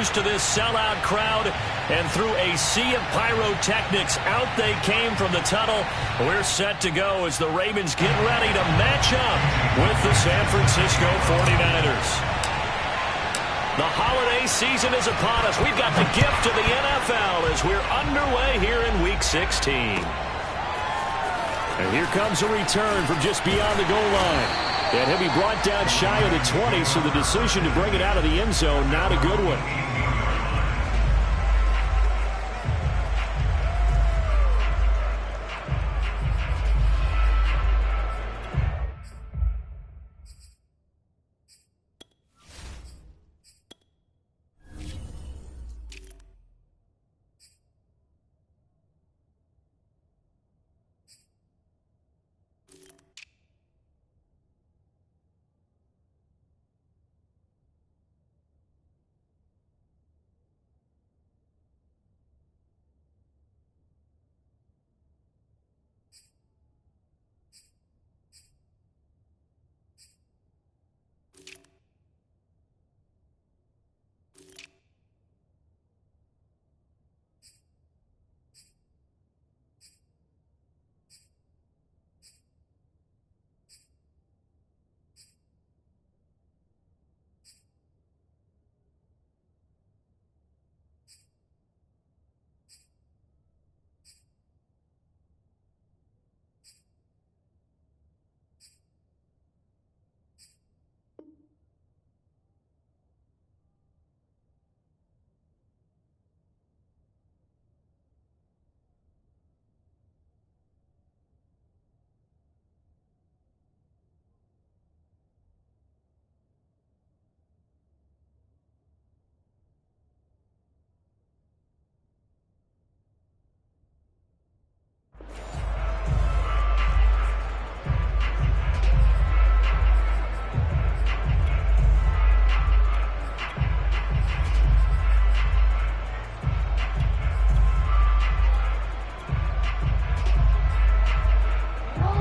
used to this sellout crowd, and through a sea of pyrotechnics, out they came from the tunnel. We're set to go as the Ravens get ready to match up with the San Francisco 49ers. The holiday season is upon us. We've got the gift of the NFL as we're underway here in Week 16. And here comes a return from just beyond the goal line. And he'll be brought down shy of the 20, so the decision to bring it out of the end zone, not a good one.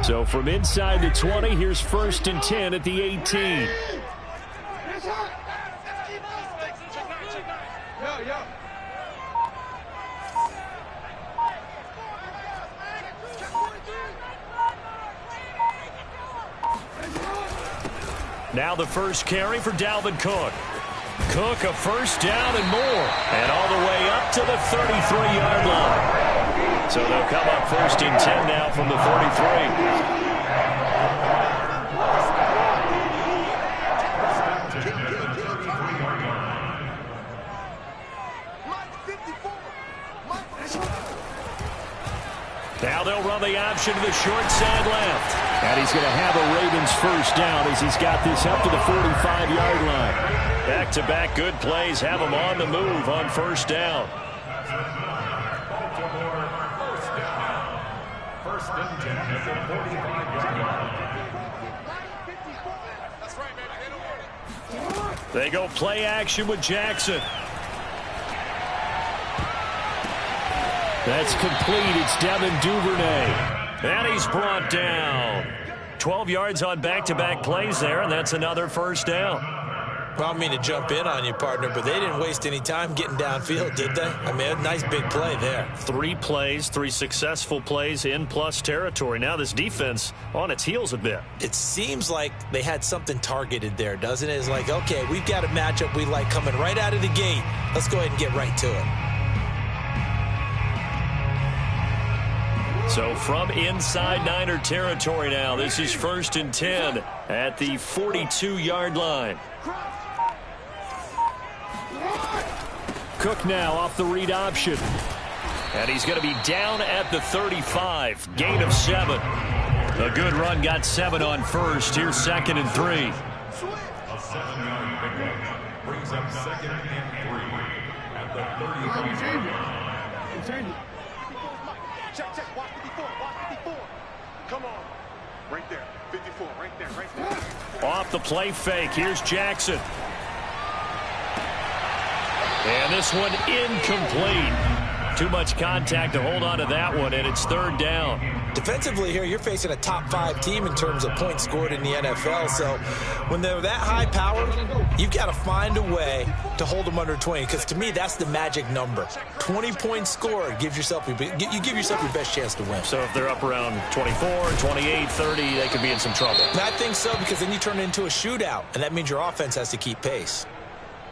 So from inside the 20, here's 1st and 10 at the 18. Now the first carry for Dalvin Cook. Cook, a first down and more. And all the way up to the 33-yard line. So they'll come up 1st and 10 now from the 43. Now they'll run the option to the short side left. And he's going to have a Ravens first down as he's got this up to the 45-yard line. Back-to-back good plays have him on the move on 1st down. They go play action with Jackson. That's complete. It's Devin Duvernay. And he's brought down. 12 yards on back-to-back plays there, and that's another first down. Well, I mean to jump in on you, partner, but they didn't waste any time getting downfield, did they? I mean, a nice big play there. 3 plays, 3 successful plays in plus territory. Now this defense on its heels a bit. It seems like they had something targeted there, doesn't it? It's like, okay, we've got a matchup we like coming right out of the gate. Let's go ahead and get right to it. So from inside Niner territory now, this is 1st and 10 at the 42-yard line. Cook now off the read option. And he's going to be down at the 35. Gain of 7. A good run, got 7 on first. Here's 2nd and 3. A 7-yard pickup brings up 2nd and 3 at the 35. Check, check, watch 54, watch 54. Come on. Right there, 54, right there, right there. Off the play fake, here's Jackson. And this one incomplete. Too much contact to hold on to that one, and it's third down. Defensively here, you're facing a top 5 team in terms of points scored in the NFL. So when they're that high powered, you've got to find a way to hold them under 20. Because to me, that's the magic number. 20 points scored gives yourself you give yourself your best chance to win. So if they're up around 24, 28, 30, they could be in some trouble. And I think so, because then you turn it into a shootout, and that means your offense has to keep pace.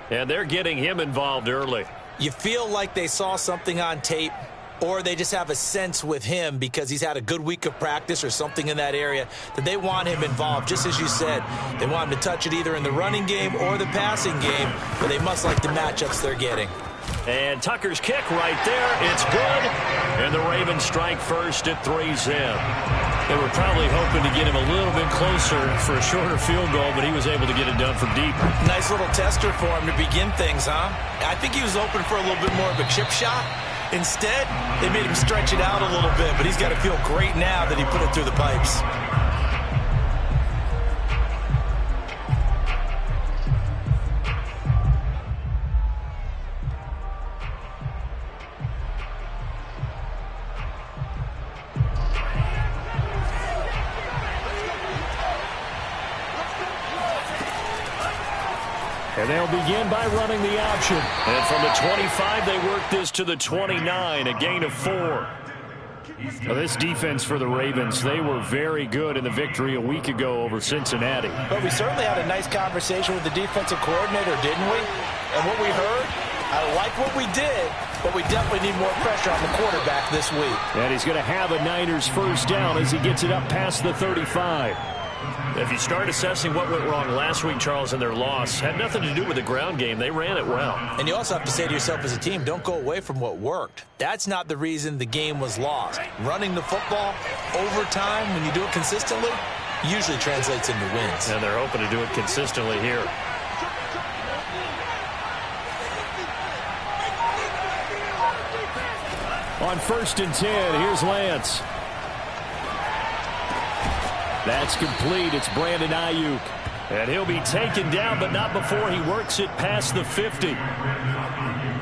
And they're getting him involved early. You feel like they saw something on tape, or they just have a sense with him because he's had a good week of practice or something in that area that they want him involved. Just as you said, they want him to touch it either in the running game or the passing game, but they must like the matchups they're getting. And Tucker's kick right there. It's good. And the Ravens strike first at 3-zip. They were probably hoping to get him a little bit closer for a shorter field goal, but he was able to get it done from deep. Nice little tester for him to begin things, huh? I think he was open for a little bit more of a chip shot. Instead, they made him stretch it out a little bit, but he's got to feel great now that he put it through the pipes. And they'll begin by running the option. And from the 25, they work this to the 29, a gain of 4. Now, this defense for the Ravens, they were very good in the victory a week ago over Cincinnati. But we certainly had a nice conversation with the defensive coordinator, didn't we? And what we heard, I like what we did, but we definitely need more pressure on the quarterback this week. And he's going to have a Niners first down as he gets it up past the 35. If you start assessing what went wrong last week, Charles, in their loss, had nothing to do with the ground game. They ran it well. And you also have to say to yourself as a team, don't go away from what worked. That's not the reason the game was lost. Running the football over time, when you do it consistently, usually translates into wins. And they're hoping to do it consistently here. On 1st and 10, here's Lance. That's complete. It's Brandon Ayuk. And he'll be taken down, but not before he works it past the 50.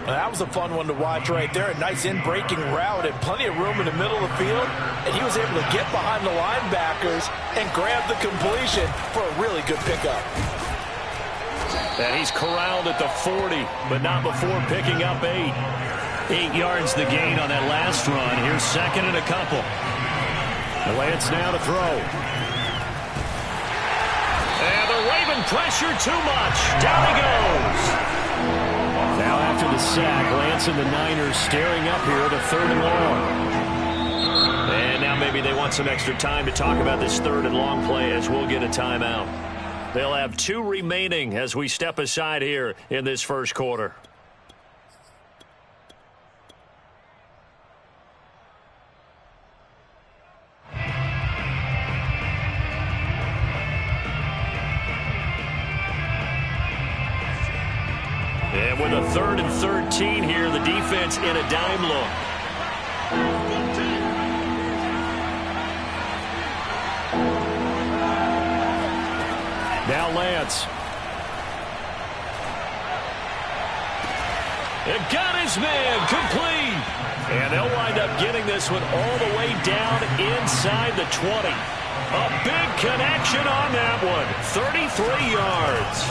Well, that was a fun one to watch right there. A nice in-breaking route and plenty of room in the middle of the field. And he was able to get behind the linebackers and grab the completion for a really good pickup. And he's corralled at the 40, but not before picking up 8. 8 yards the gain on that last run. Here's second and a couple. Lance now to throw. And the Raven pressure too much. Down he goes. Now after the sack, Lance and the Niners staring up here at a 3rd and long. And now maybe they want some extra time to talk about this 3rd and long play as we'll get a timeout. They'll have 2 remaining as we step aside here in this first quarter. And with a 3rd and 13 here, the defense in a dime look. Now Lance. It got his man complete. And they'll wind up getting this one all the way down inside the 20. A big connection on that one. 33 yards.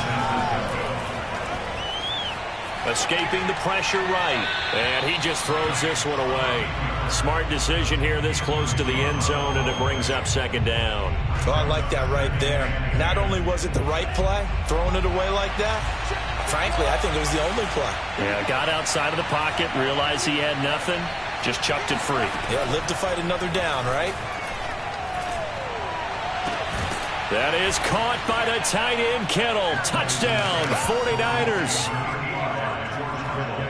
Escaping the pressure right. And he just throws this one away. Smart decision here this close to the end zone, and it brings up 2nd down. Oh, I like that right there. Not only was it the right play, throwing it away like that, frankly, I think it was the only play. Yeah, got outside of the pocket, realized he had nothing, just chucked it free. Yeah, live to fight another down, right? That is caught by the tight end, Kittle. Touchdown, 49ers.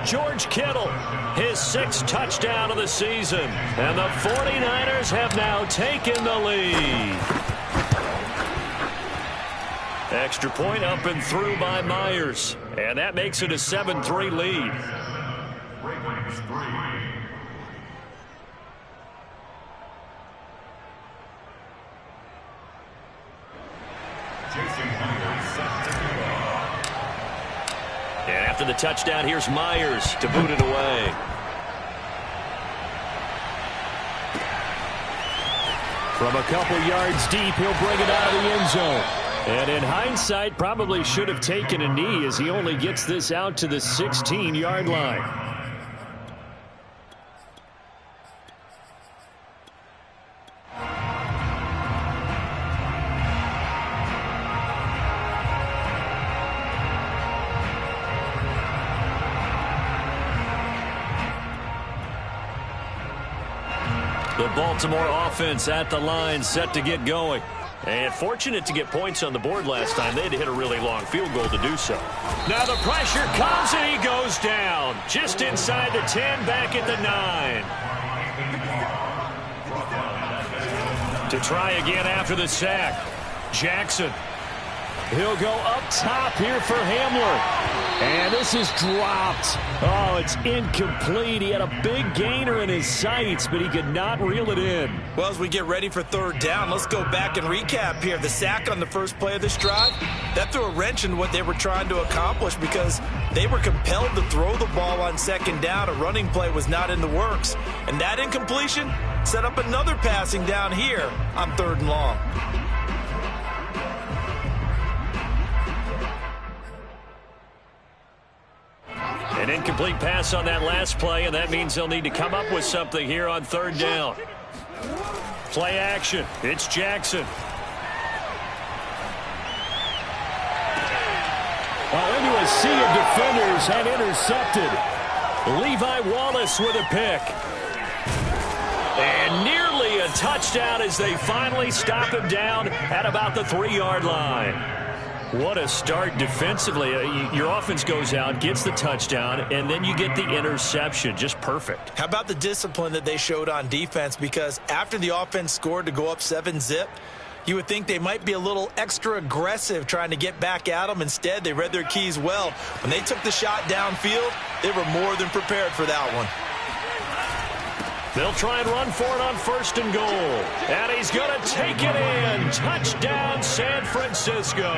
George Kittle, his 6th touchdown of the season. And the 49ers have now taken the lead. Extra point up and through by Myers. And that makes it a 7-3 lead. Ravens 3. Jason Myers set to kick off. And after the touchdown, here's Myers to boot it away. From a couple yards deep, he'll bring it out of the end zone. And in hindsight, probably should have taken a knee as he only gets this out to the 16-yard line. The Baltimore offense at the line, set to get going. And fortunate to get points on the board last time. They had to hit a really long field goal to do so. Now the pressure comes and he goes down. Just inside the 10, back at the 9. To try again after the sack. Jackson. He'll go up top here for Hamler. And this is dropped. Oh, it's incomplete. He had a big gainer in his sights, but he could not reel it in. Well, as we get ready for third down, let's go back and recap here. The sack on the first play of this drive, that threw a wrench in what they were trying to accomplish because they were compelled to throw the ball on second down. A running play was not in the works. And that incompletion set up another passing down here on third and long. An incomplete pass on that last play, and that means they'll need to come up with something here on third down. Play action. It's Jackson. Into a sea of defenders and intercepted. Levi Wallace with a pick. And nearly a touchdown as they finally stop him down at about the 3-yard line. What a start defensively. Your offense goes out, gets the touchdown, and then you get the interception. Just perfect. How about the discipline that they showed on defense? Because after the offense scored to go up 7-zip, you would think they might be a little extra aggressive trying to get back at them. Instead, they read their keys well. When they took the shot downfield, they were more than prepared for that one. They'll try and run for it on first and goal. And he's going to take it in. Touchdown, San Francisco.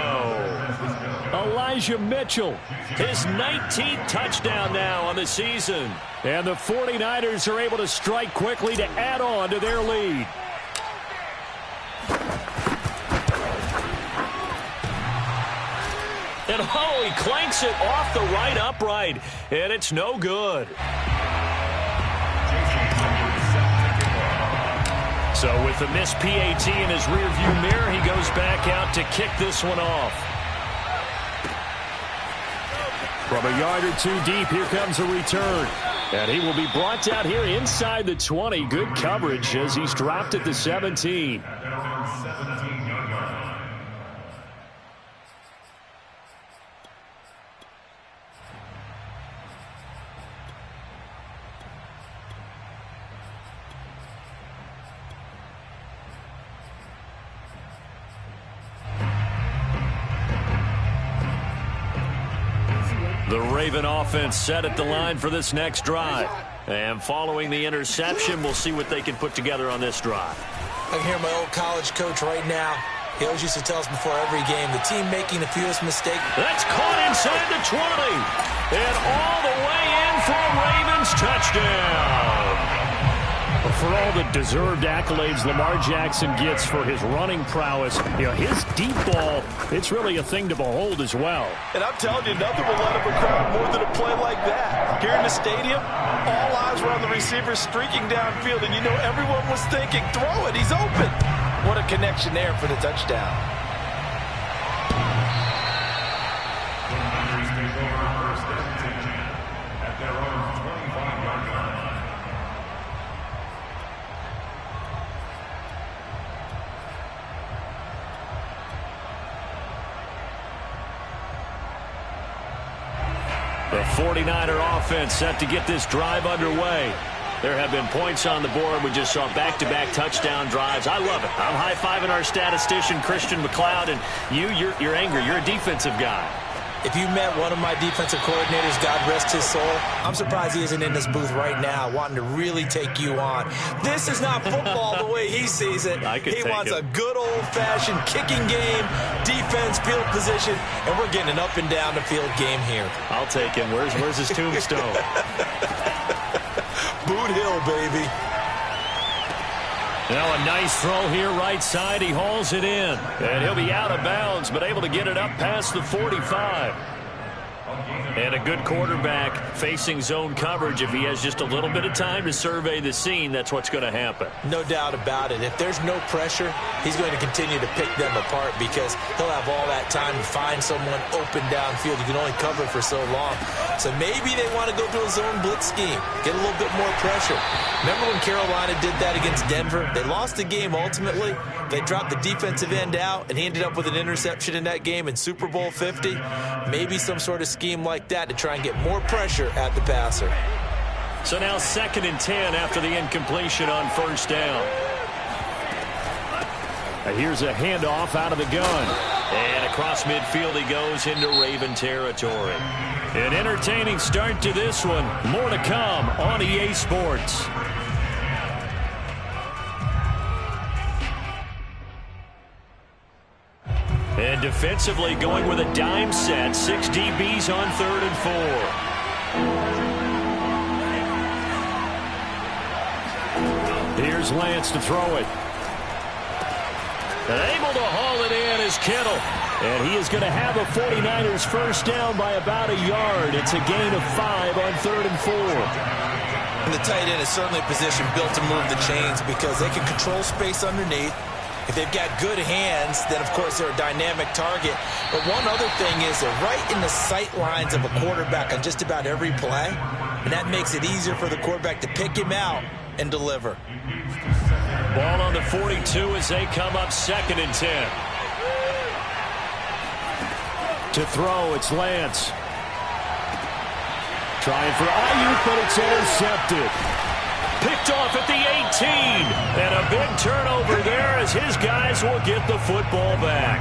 Elijah Mitchell, his 19th touchdown now on the season. And the 49ers are able to strike quickly to add on to their lead. And he clanks it off the right upright. And it's no good. So with the missed PAT in his rearview mirror, he goes back out to kick this one off. From a yard or two deep, here comes a return. And he will be brought down here inside the 20. Good coverage as he's dropped at the 17. The Raven offense set at the line for this next drive. And following the interception, we'll see what they can put together on this drive. I can hear my old college coach right now. He always used to tell us before every game, the team making the fewest mistakes. That's caught inside the 20. And all the way in for a Ravens touchdown. For all the deserved accolades Lamar Jackson gets for his running prowess, his deep ball, it's really a thing to behold as well. And I'm telling you, nothing will let up a crowd more than a play like that. Here in the stadium, all eyes were on the receiver streaking downfield, and everyone was thinking, throw it, he's open. What a connection there for the touchdown. At their own 25-yard line. The 49er offense set to get this drive underway. There have been points on the board. We just saw back-to-back touchdown drives. I love it. I'm high-fiving our statistician, Christian McLeod, and you're angry. You're a defensive guy. If you met one of my defensive coordinators, God rest his soul, I'm surprised he isn't in this booth right now wanting to really take you on. This is not football the way he sees it. He wants a good old-fashioned kicking game, defense, field position, and we're getting an up-and-down-the-field game here. I'll take him. Where's his tombstone? Boot Hill, baby. Now a nice throw here right side. He hauls it in. And he'll be out of bounds, but able to get it up past the 45. And a good quarterback facing zone coverage. If he has just a little bit of time to survey the scene, that's what's going to happen. No doubt about it. If there's no pressure, he's going to continue to pick them apart because he'll have all that time to find someone open downfield. You can only cover for so long. So maybe they want to go to a zone blitz scheme, get a little bit more pressure. Remember when Carolina did that against Denver? They lost the game ultimately. They dropped the defensive end out, and he ended up with an interception in that game in Super Bowl 50. Maybe some sort of scheme like that to try and get more pressure at the passer. So now 2nd and 10 after the incompletion on first down. Here's a handoff out of the gun. And across midfield he goes into Raven territory. An entertaining start to this one. More to come on EA Sports. And defensively going with a dime set. 6 DBs on 3rd and 4. Here's Lance to throw it. And able to haul it in is Kittle. And he is going to have a 49ers first down by about a yard. It's a gain of 5 on 3rd and 4. And the tight end is certainly a position built to move the chains because they can control space underneath. If they've got good hands, then, of course, they're a dynamic target. But one other thing is they're right in the sight lines of a quarterback on just about every play, and that makes it easier for the quarterback to pick him out and deliver. Ball on the 42 as they come up 2nd and 10. To throw, it's Lance. Trying for Ayuk, but it's intercepted. Picked off at the 18. And a big turnover there as his guys will get the football back.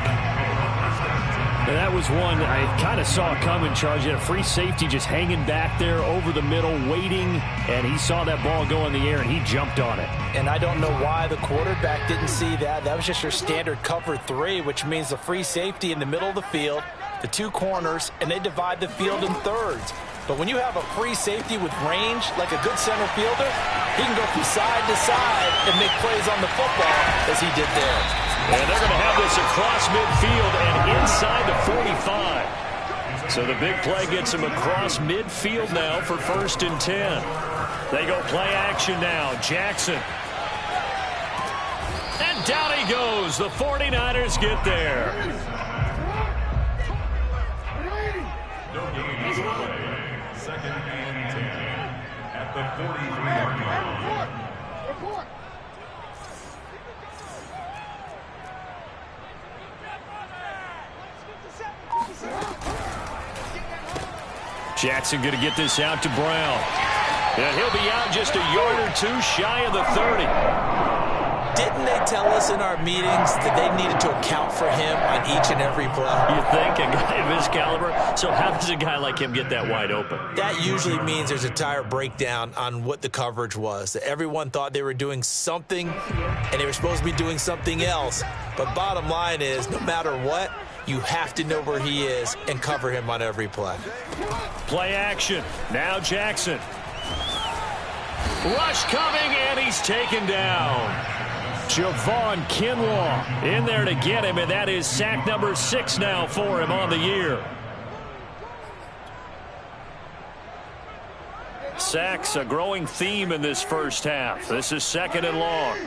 And that was one I kind of saw coming, Charles. You had a free safety just hanging back there over the middle, waiting. And he saw that ball go in the air, and he jumped on it. And I don't know why the quarterback didn't see that. That was just your standard cover 3, which means the free safety in the middle of the field, the 2 corners, and they divide the field in thirds. But when you have a free safety with range, like a good center fielder, he can go from side to side and make plays on the football as he did there. And they're going to have this across midfield and inside the 45. So the big play gets him across midfield now for 1st and 10. They go play action now. Jackson. And down he goes. The 49ers get there. Second and 10 at the 43-yard line. Jackson going to get this out to Brown. And he'll be out just a yard or 2 shy of the 30. Didn't they tell us in our meetings that they needed to account for him on each and every play? You think? A guy of his caliber? So how does a guy like him get that wide open? That usually means there's a tire breakdown on what the coverage was. Everyone thought they were doing something, and they were supposed to be doing something else. But bottom line is, no matter what, you have to know where he is and cover him on every play. Play action. Now Jackson. Rush coming, and he's taken down. Javon Kinlaw in there to get him, and that is sack number 6 now for him on the year. Sacks, a growing theme in this first half. This is 2nd and long.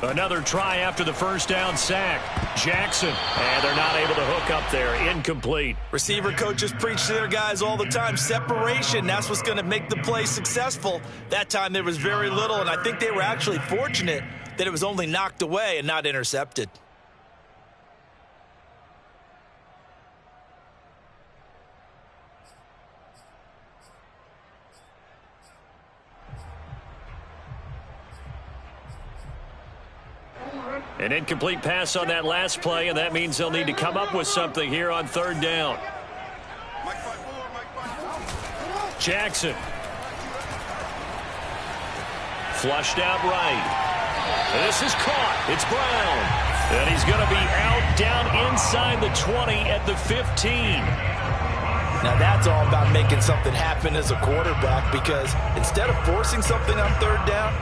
Another try after the first down sack. Jackson, and they're not able to hook up there. Incomplete. Receiver coaches preach to their guys all the time. Separation, that's what's going to make the play successful. That time there was very little, and I think they were actually fortunate that it was only knocked away and not intercepted. An incomplete pass on that last play, and that means they'll need to come up with something here on 3rd down. Jackson. Flushed out right. This is caught. It's Brown. And he's going to be out down inside the 20 at the 15. Now that's all about making something happen as a quarterback, because instead of forcing something on third down,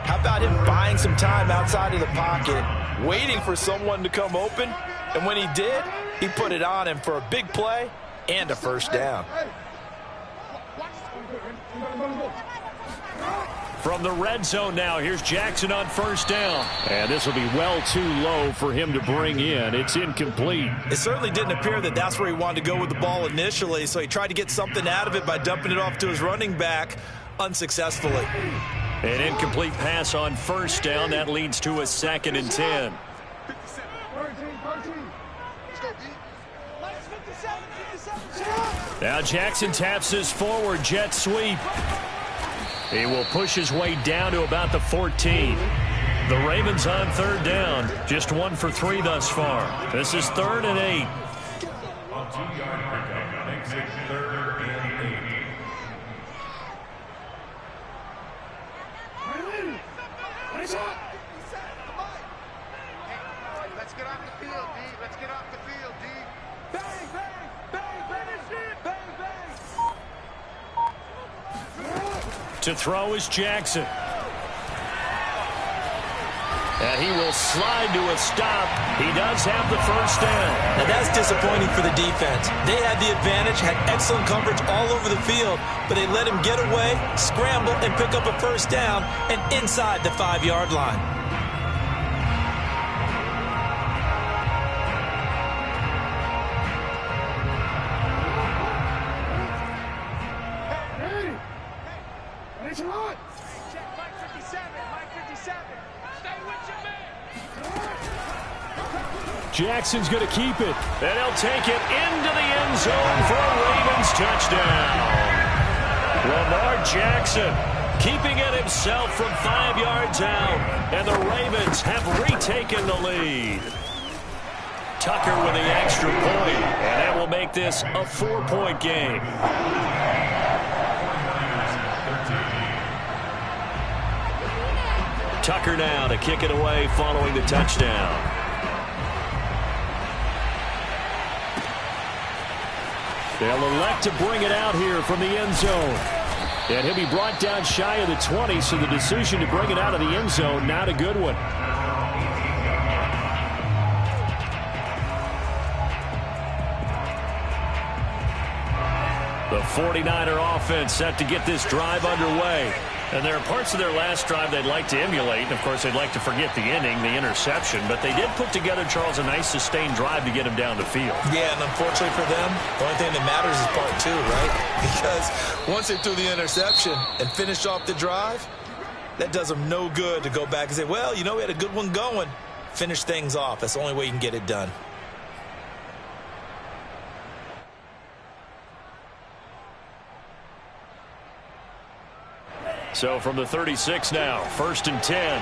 how about him buying some time outside of the pocket, waiting for someone to come open, and when he did, he put it on him for a big play and a first down. From the red zone now, here's Jackson on first down. And this will be well too low for him to bring in. It's incomplete. It certainly didn't appear that that's where he wanted to go with the ball initially, so he tried to get something out of it by dumping it off to his running back unsuccessfully. An incomplete pass on first down. That leads to a 2nd and 10. Now Jackson taps his forward jet sweep. He will push his way down to about the 14. The Ravens on third down. Just 1 for 3 thus far. This is 3rd and 8. A 2-yard pickup makes it 3rd and 8. Let's get off the field, D. Let's get off the field, D. Bang, bang, bang, bang, bang, bang. To throw is Jackson. And he will slide to a stop. He does have the first down. Now that's disappointing for the defense. They had the advantage, had excellent coverage all over the field, but they let him get away, scramble, and pick up a first down and inside the 5-yard line. Jackson's going to keep it. And he'll take it into the end zone for a Ravens touchdown. Lamar Jackson keeping it himself from 5 yards out. And the Ravens have retaken the lead. Tucker with the extra point. And that will make this a 4-point game. Tucker now to kick it away following the touchdown. They'll elect to bring it out here from the end zone. And he'll be brought down shy of the 20, so the decision to bring it out of the end zone, not a good one. The 49er offense set to get this drive underway. And there are parts of their last drive they'd like to emulate. And, of course, they'd like to forget the inning, the interception. But they did put together, Charles, a nice sustained drive to get him down the field. Yeah, and unfortunately for them, the only thing that matters is part 2, right? Because once they threw the interception and finished off the drive, that does them no good to go back and say, well, you know, we had a good one going. Finish things off. That's the only way you can get it done. So from the 36 now, 1st and 10.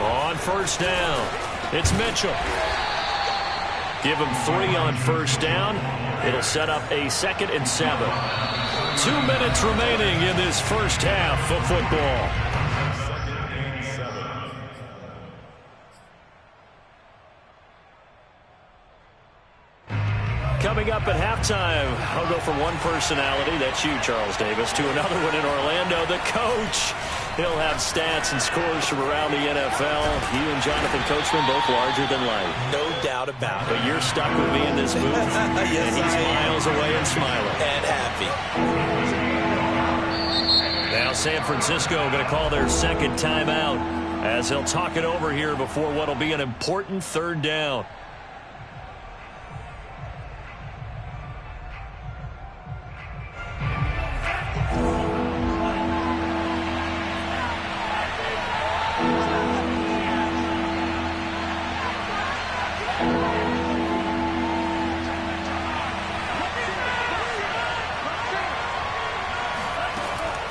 On first down, it's Mitchell. Give him 3 on first down. It'll set up a 2nd and 7. 2 minutes remaining in this first half of football. Coming up at halftime, I'll go from one personality, that's you, Charles Davis, to another one in Orlando, the coach. He'll have stats and scores from around the NFL. You and Jonathan Coachman, both larger than life. No doubt about it. But you're stuck with me in this booth. Yes, and he's miles away and smiling. And happy. Now San Francisco going to call their 2nd timeout as they'll talk it over here before what will be an important 3rd down.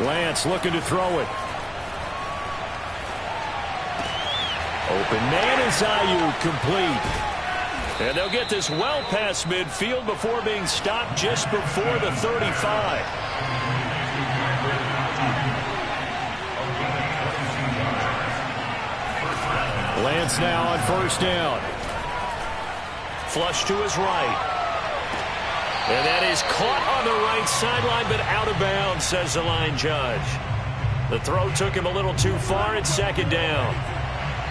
Lance looking to throw it. Open man is Ayuk, complete. And they'll get this well past midfield before being stopped just before the 35. Lance now on first down. Flush to his right. And that is caught on the right sideline, but out of bounds, says the line judge. The throw took him a little too far. It's second down.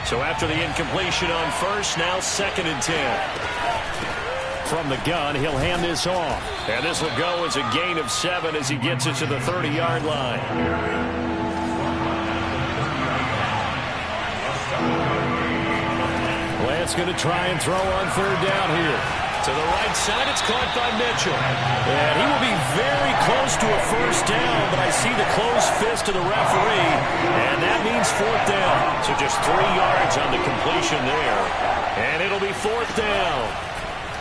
So after the incompletion on first, now 2nd and 10. From the gun, he'll hand this off. And this will go as a gain of 7 as he gets it to the 30-yard line. Lance going to try and throw on third down here. To the right side, it's caught by Mitchell. And he will be very close to a first down, but I see the closed fist of the referee, and that means 4th down. So just 3 yards on the completion there. And it'll be 4th down.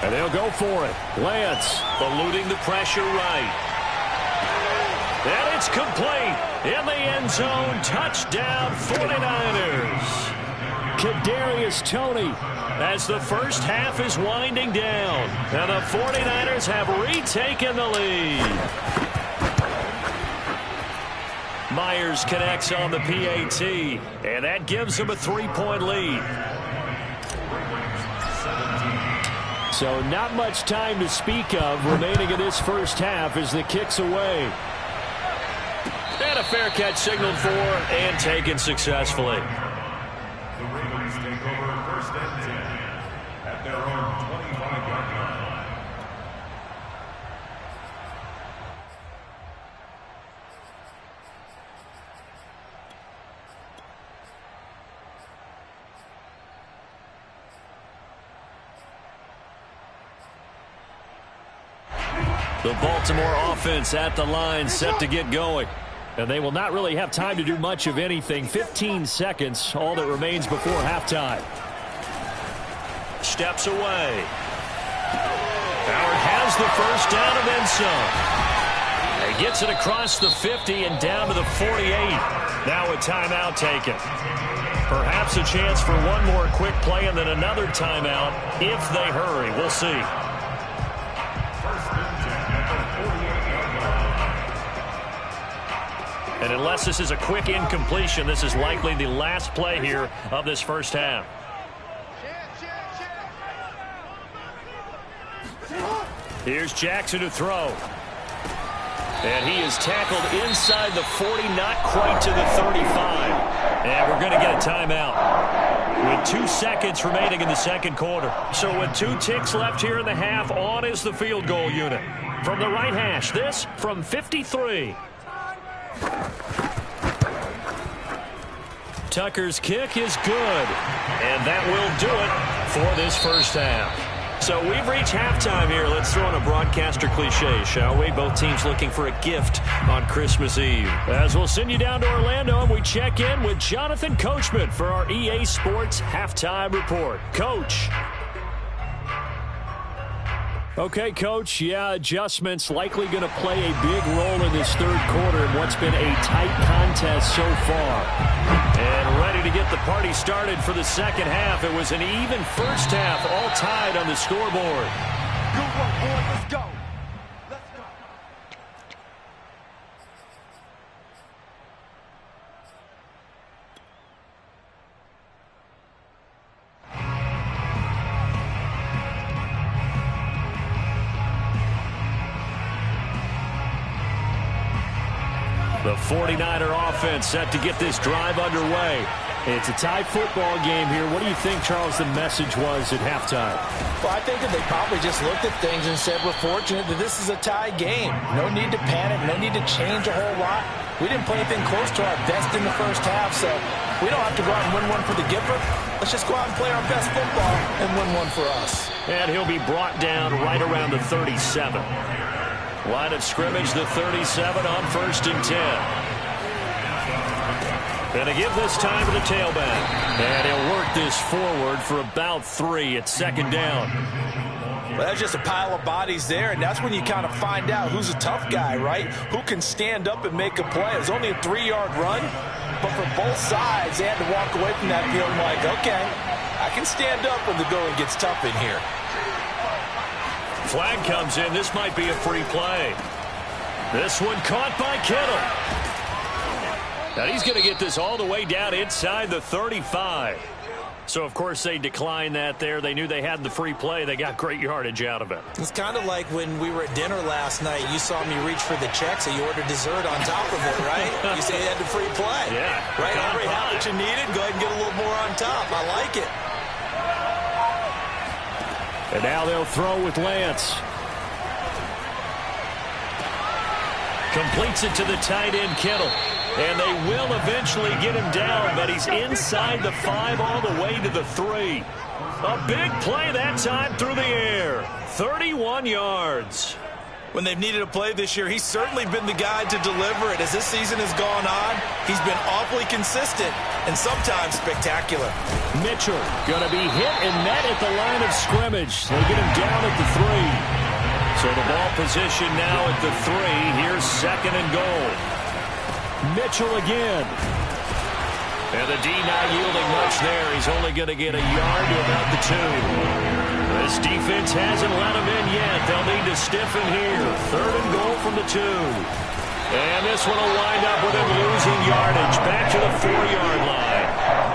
And they'll go for it. Lance eluding the pressure right. And it's complete. In the end zone, touchdown 49ers. Kadarius Toney as the first half is winding down. And the 49ers have retaken the lead. Myers connects on the PAT, and that gives them a 3-point lead. So not much time to speak of remaining in this first half as the kick's away. And a fair catch signaled for and taken successfully. The Ravens take over first and 10 at their own 25-yard line. The Baltimore offense at the line, set to get going. And they will not really have time to do much of anything. 15 seconds, all that remains before halftime. Steps away. Howard has the first down and then some. He gets it across the 50 and down to the 48. Now a timeout taken. Perhaps a chance for one more quick play and then another timeout if they hurry. We'll see. And unless this is a quick incompletion, this is likely the last play here of this first half. Here's Jackson to throw. And he is tackled inside the 40, not quite to the 35. And we're going to get a timeout with 2 seconds remaining in the second quarter. So with 2 ticks left here in the half, on is the field goal unit. From the right hash, this from 53. Tucker's kick is good, and that will do it for this first half. So we've reached halftime here. Let's throw in a broadcaster cliche, shall we? Both teams looking for a gift on Christmas Eve. As we'll send you down to Orlando, and we check in with Jonathan Coachman for our EA Sports Halftime Report. Coach. Okay, Coach, yeah, adjustments likely going to play a big role in this third quarter in what's been a tight contest so far. And ready to get the party started for the second half. It was an even first half, all tied on the scoreboard. Good work, boys. Let's go. Let's go. The 49er offense set to get this drive underway. It's a tie football game here. What do you think, Charles, the message was at halftime? Well, I think that they probably just looked at things and said, we're fortunate that this is a tie game. No need to panic. No need to change a whole lot. We didn't play anything close to our best in the first half, so we don't have to go out and win one for the Gipper. Let's just go out and play our best football and win one for us. And he'll be brought down right around the 37. Line of scrimmage, the 37 on 1st and 10. And to give this time to the tailback. And he'll work this forward for about 3 at second down. Well, that's just a pile of bodies there, and that's when you kind of find out who's a tough guy, right? Who can stand up and make a play. It was only a 3-yard run, but for both sides, they had to walk away from that feeling like, okay, I can stand up when the going gets tough in here. Flag comes in. This might be a free play. This one caught by Kittle. Now he's going to get this all the way down inside the 35. So, of course, they declined that there. They knew they had the free play. They got great yardage out of it. It's kind of like when we were at dinner last night. You saw me reach for the check, so you ordered dessert on top of it, right? You say you had the free play. Yeah. Right? Already had what you needed. Go ahead and get a little more on top. I like it. And now they'll throw with Lance. Completes it to the tight end, Kittle. And they will eventually get him down, but he's inside the 5 all the way to the 3. A big play that time through the air. 31 yards. When they've needed a play this year, he's certainly been the guy to deliver it. As this season has gone on, he's been awfully consistent and sometimes spectacular. Mitchell going to be hit and met at the line of scrimmage. They get him down at the 3. So the ball position now at the 3. Here's 2nd and goal. Mitchell again. And the D not yielding much there. He's only going to get a yard to about the 2. This defense hasn't let him in yet. They'll need to stiffen here. 3rd and goal from the 2. And this one will wind up with him losing yardage. Back to the 4-yard line.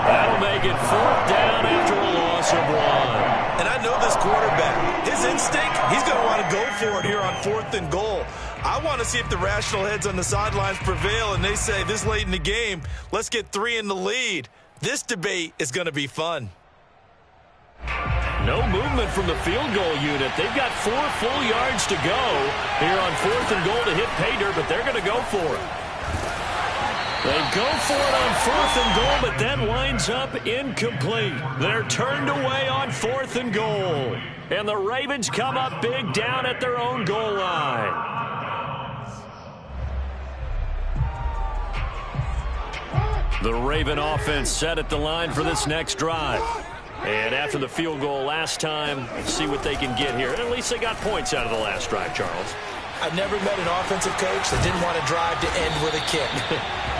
That'll make it 4th down after a loss of 1. And I know this quarterback. His instinct, he's going to want to go for it here on 4th and goal. I want to see if the rational heads on the sidelines prevail and they say this late in the game, let's get 3 in the lead. This debate is going to be fun. No movement from the field goal unit. They've got 4 full yards to go here on 4th and goal to hit pay dirt, but they're going to go for it. They go for it on 4th and goal, but that winds up incomplete. They're turned away on 4th and goal. And the Ravens come up big down at their own goal line. The Raven offense set at the line for this next drive. And after the field goal last time, let's see what they can get here. At least they got points out of the last drive, Charles. I've never met an offensive coach that didn't want to drive to end with a kick.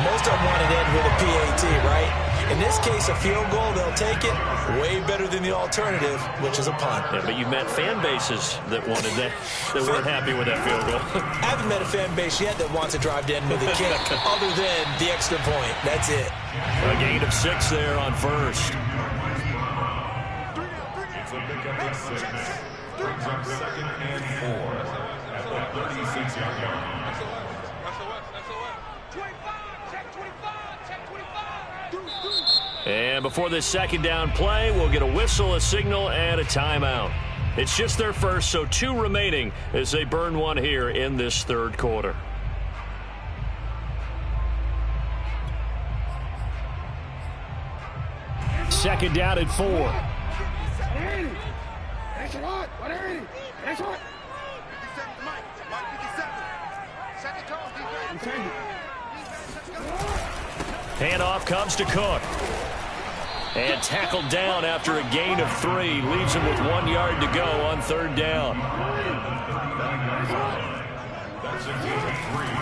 Most of them want to end with a PAT, right? In this case, a field goal, they'll take it. Way better than the alternative, which is a punt. Yeah, but you've met fan bases that wanted that weren't happy with that field goal. I haven't met a fan base yet that wants to drive to end with a kick, other than the extra point. That's it. A gain of 6 there on 1st. It's a pickup of 6. Brings up 2nd and 4 at the 36-yard line. And before this 2nd down play, we'll get a whistle, a signal, and a timeout. It's just their first, so 2 remaining as they burn 1 here in this 3rd quarter. Second down at 4. Handoff comes to Cook. And tackled down after a gain of 3. Leaves him with 1 yard to go on 3rd down.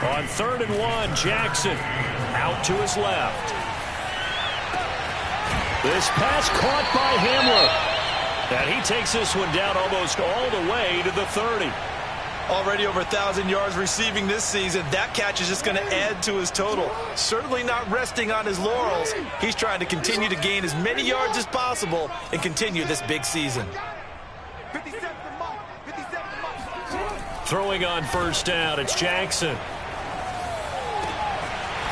On 3rd and 1, Jackson out to his left. This pass caught by Hamler. And he takes this one down almost all the way to the 30. Already over 1,000 yards receiving this season. That catch is just going to add to his total. Certainly not resting on his laurels. He's trying to continue to gain as many yards as possible and continue this big season. Throwing on 1st down, it's Jackson.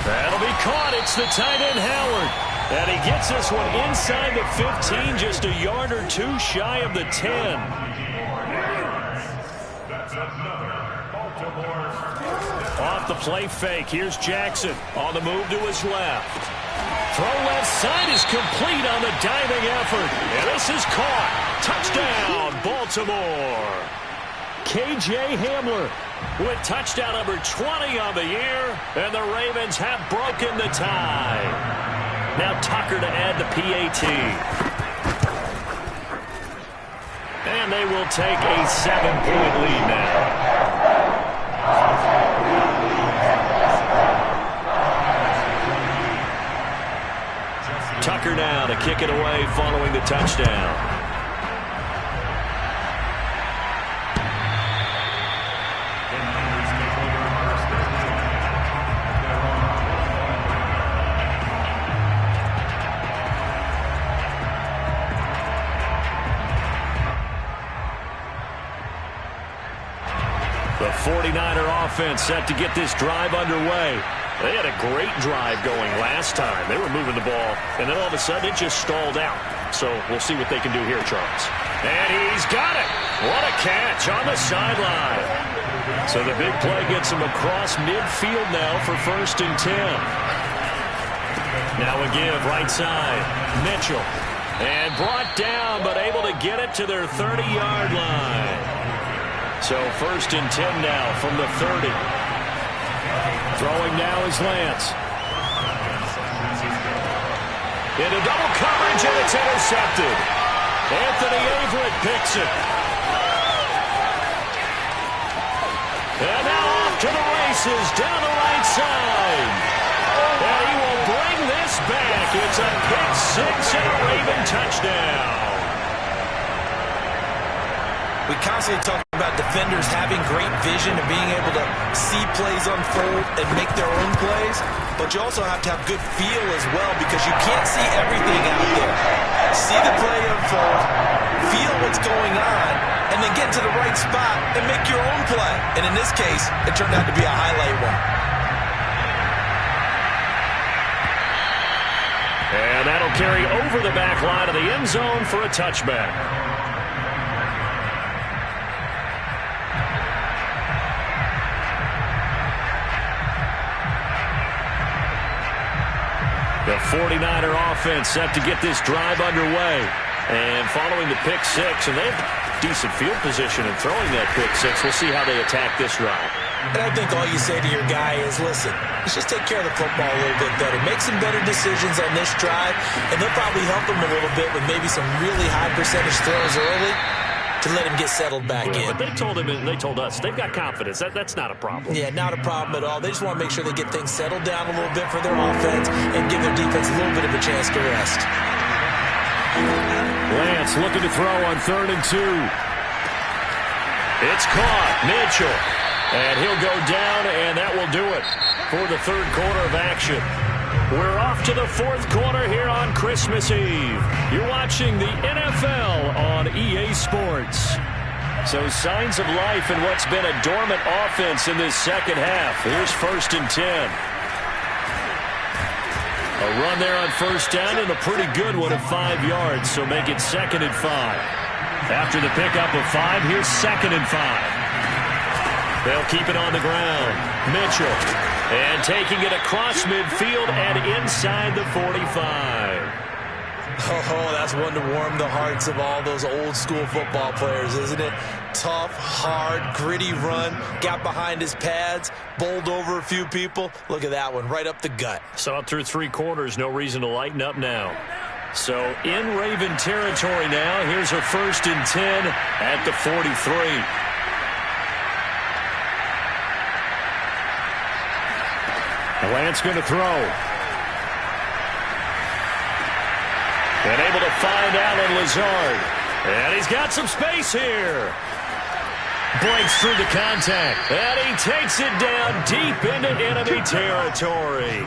That'll be caught. It's the tight end, Howard. And he gets this one inside the 15, just a yard or 2 shy of the 10. Off the play fake, here's Jackson on the move to his left. Throw left side is complete on the diving effort. And this is caught. Touchdown, Baltimore. KJ Hamler with touchdown number 20 on the year. And the Ravens have broken the tie. Now Tucker to add the PAT. And they will take a 7-point lead now. Tucker now to kick it away following the touchdown. 49er offense set to get this drive underway. They had a great drive going last time. They were moving the ball, and then all of a sudden it just stalled out. So we'll see what they can do here, Charles. And he's got it. What a catch on the sideline. So the big play gets him across midfield now for 1st and 10. Now a give right side. Mitchell. And brought down, but able to get it to their 30-yard line. So 1st and 10 now from the 30. Throwing now is Lance. Into double coverage, and it's intercepted. Anthony Averett picks it. And now off to the races down the right side. And he will bring this back. It's a pick six and a Raven touchdown. We constantly talk about defenders having great vision and being able to see plays unfold and make their own plays, but you also have to have good feel as well because you can't see everything out there. See the play unfold, feel what's going on, and then get to the right spot and make your own play. And in this case, it turned out to be a highlight one. And that'll carry over the back line of the end zone for a touchback. The 49er offense set to get this drive underway. And following the pick six, and they have decent field position in throwing that pick six. We'll see how they attack this drive. And I think all you say to your guy is, listen, let's just take care of the football a little bit better. Make some better decisions on this drive, and they'll probably help him a little bit with maybe some really high percentage throws early to let him get settled back in. But they told him, and they told us, they've got confidence. That's not a problem. Yeah, not a problem at all. They just want to make sure they get things settled down a little bit for their offense and give their defense a little bit of a chance to rest. Lance looking to throw on 3rd and 2. It's caught. Mitchell. And he'll go down, and that will do it for the 3rd quarter of action. We're off to the 4th quarter here on Christmas Eve. You're watching the NFL on EA Sports. So signs of life in what's been a dormant offense in this second half. Here's 1st and 10. A run there on 1st down and a pretty good one of 5 yards, so make it 2nd and 5. After the pickup of 5, here's 2nd and 5. They'll keep it on the ground. Mitchell. And taking it across midfield and inside the 45. Oh, that's one to warm the hearts of all those old school football players, isn't it? Tough, hard, gritty run. Got behind his pads, bowled over a few people. Look at that one, right up the gut. Saw it through 3 quarters. No reason to lighten up now. So in Raven territory now. Here's a 1st and 10 at the 43. Lance going to throw. And able to find Allen Lazard. And he's got some space here. Breaks through the contact. And he takes it down deep into enemy territory.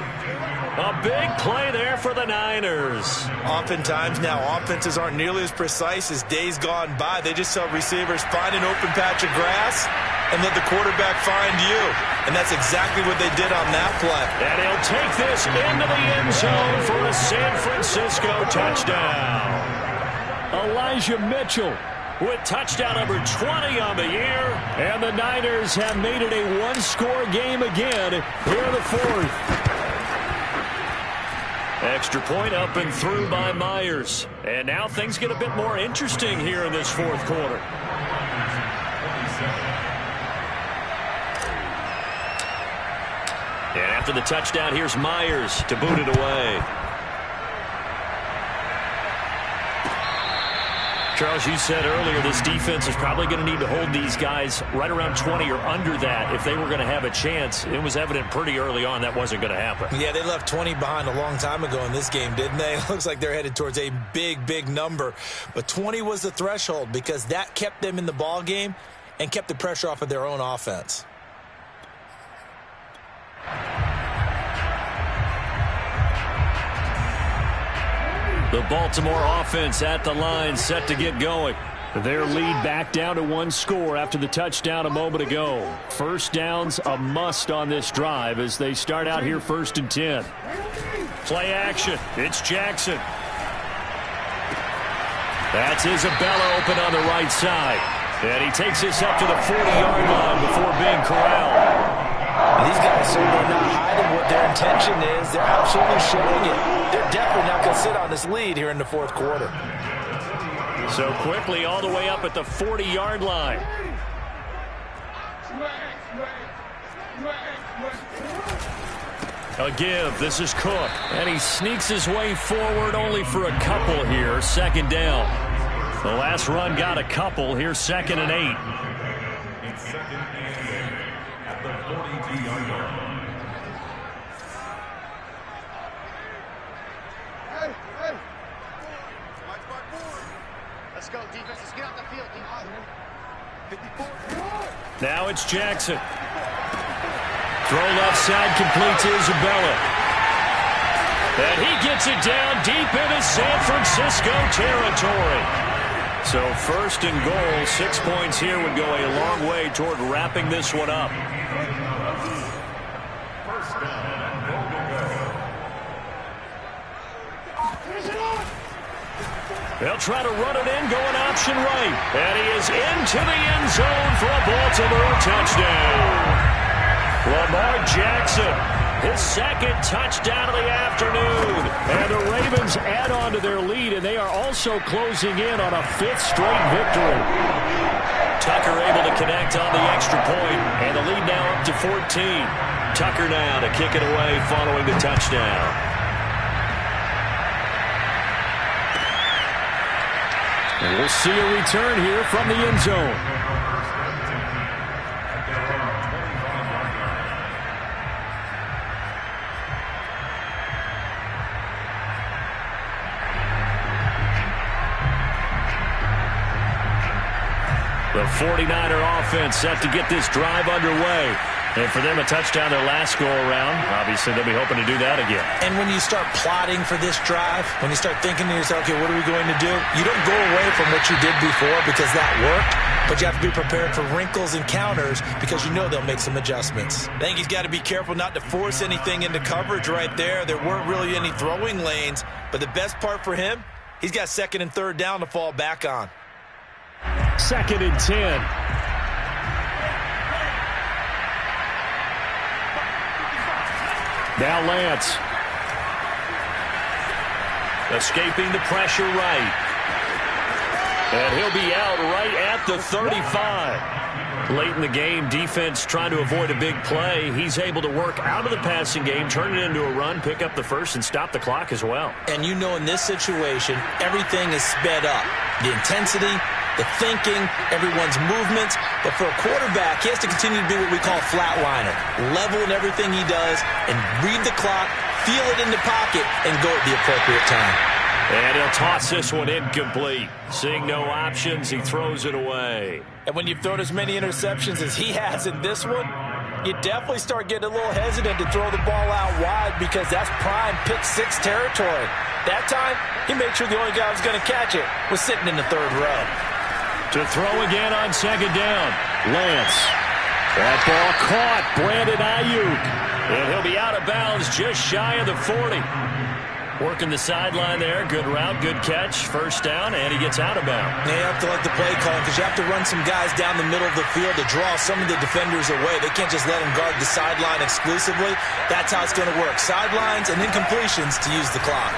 A big play there for the Niners. Oftentimes now, offenses aren't nearly as precise as days gone by. They just tell receivers, find an open patch of grass and let the quarterback find you. And that's exactly what they did on that play. And he'll take this into the end zone for a San Francisco touchdown. Elijah Mitchell with touchdown number 20 on the year. And the Niners have made it a 1-score game again here in the 4th. Extra point up and through by Myers. And now things get a bit more interesting here in this 4th quarter. And after the touchdown, here's Myers to boot it away. Charles, you said earlier this defense is probably going to need to hold these guys right around 20 or under that if they were going to have a chance. It was evident pretty early on that wasn't going to happen. Yeah, they left 20 behind a long time ago in this game, didn't they? It looks like they're headed towards a big, big number. But 20 was the threshold because that kept them in the ball game and kept the pressure off of their own offense. The Baltimore offense at the line, set to get going. Their lead back down to one score after the touchdown a moment ago. First down's a must on this drive as they start out here 1st and 10. Play action. It's Jackson. That's Isabella open on the right side. And he takes this up to the 40-yard line before being corralled. These guys certainly not hiding what their intention is. They're absolutely showing it. They're definitely not going to sit on this lead here in the fourth quarter. So quickly all the way up at the 40-yard line. A give. This is Cook. And he sneaks his way forward only for a couple here. 2nd down. The last run got a couple. Here's 2nd and 8. It's 2nd and 8 at the 42-yard line. Let's go, defense. Let's get out the field. 54. Now it's Jackson. Throw left side complete to Isabella. And he gets it down deep into San Francisco territory. So 1st and goal, 6 points here would go a long way toward wrapping this one up. First down, goal to go. They'll try to run it in, going option right. And he is into the end zone for a Baltimore touchdown. Lamar Jackson, his 2nd touchdown of the afternoon. And the Ravens add on to their lead, and they are also closing in on a 5th straight victory. Tucker able to connect on the extra point, and the lead now up to 14. Tucker now to kick it away following the touchdown. And we'll see a return here from the end zone. The 49er offense set to get this drive underway. And for them, a touchdown their last go-around. Obviously, they'll be hoping to do that again. And when you start plotting for this drive, when you start thinking to yourself, okay, what are we going to do? You don't go away from what you did before because that worked, but you have to be prepared for wrinkles and counters because you know they'll make some adjustments. I think he's got to be careful not to force anything into coverage right there. There weren't really any throwing lanes, but the best part for him, he's got 2nd and 3rd down to fall back on. 2nd and 10. Now Lance. Escaping the pressure right. And he'll be out right at the 35. Late in the game, defense trying to avoid a big play. He's able to work out of the passing game, turn it into a run, pick up the first, and stop the clock as well. And you know in this situation, everything is sped up. The intensity, the thinking, everyone's movements. But for a quarterback, he has to continue to be what we call a flatliner. Level in everything he does and read the clock, feel it in the pocket, and go at the appropriate time. And he'll toss this one incomplete. Seeing no options, he throws it away. And when you've thrown as many interceptions as he has in this one, you definitely start getting a little hesitant to throw the ball out wide because that's prime pick 6 territory. That time, he made sure the only guy who was going to catch it was sitting in the 3rd row. To throw again on 2nd down, Lance. That ball caught, Brandon Ayuk. And he'll be out of bounds just shy of the 40. Working the sideline there. Good route, good catch. First down, and he gets out of bounds. They have to like the play calling because you have to run some guys down the middle of the field to draw some of the defenders away. They can't just let them guard the sideline exclusively. That's how it's going to work. Sidelines and then completions to use the clock.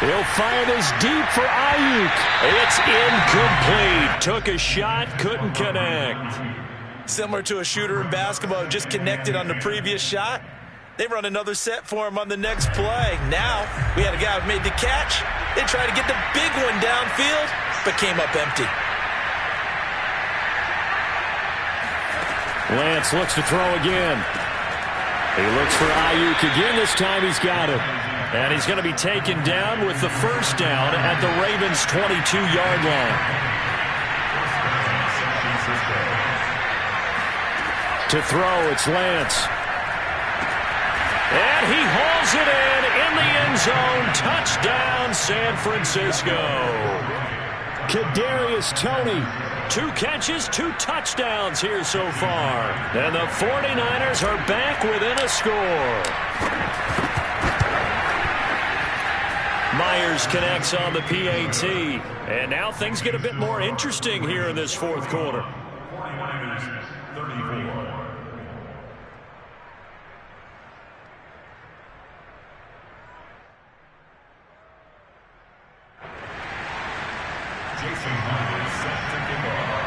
He'll fire this deep for Ayuk. It's incomplete. Took a shot, couldn't connect. Similar to a shooter in basketball who just connected on the previous shot. They run another set for him on the next play. Now, we had a guy who made the catch. They tried to get the big one downfield, but came up empty. Lance looks to throw again. He looks for Ayuk again. This time he's got it. And he's going to be taken down with the first down at the Ravens' 22-yard line. To throw, it's Lance. And he hauls it in the end zone. Touchdown, San Francisco. Kadarius Toney. 2 catches, 2 touchdowns here so far. And the 49ers are back within a score. Myers connects on the PAT. And now things get a bit more interesting here in this fourth quarter. 49ers 34. Jason Myers set to kick off.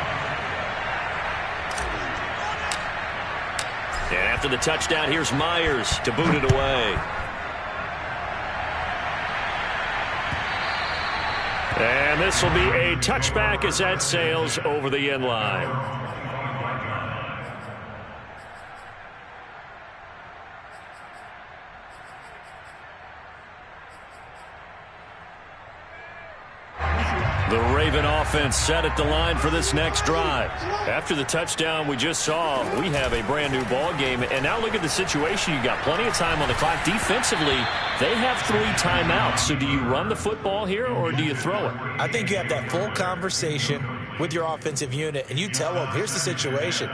And after the touchdown, here's Myers to boot it away. And this will be a touchback as that sails over the end line. The Raven offense set at the line for this next drive. After the touchdown we just saw, we have a brand new ball game. And now look at the situation. You got plenty of time on the clock. Defensively, they have 3 timeouts. So do you run the football here or do you throw it? I think you have that full conversation with your offensive unit, and you tell them, here's the situation.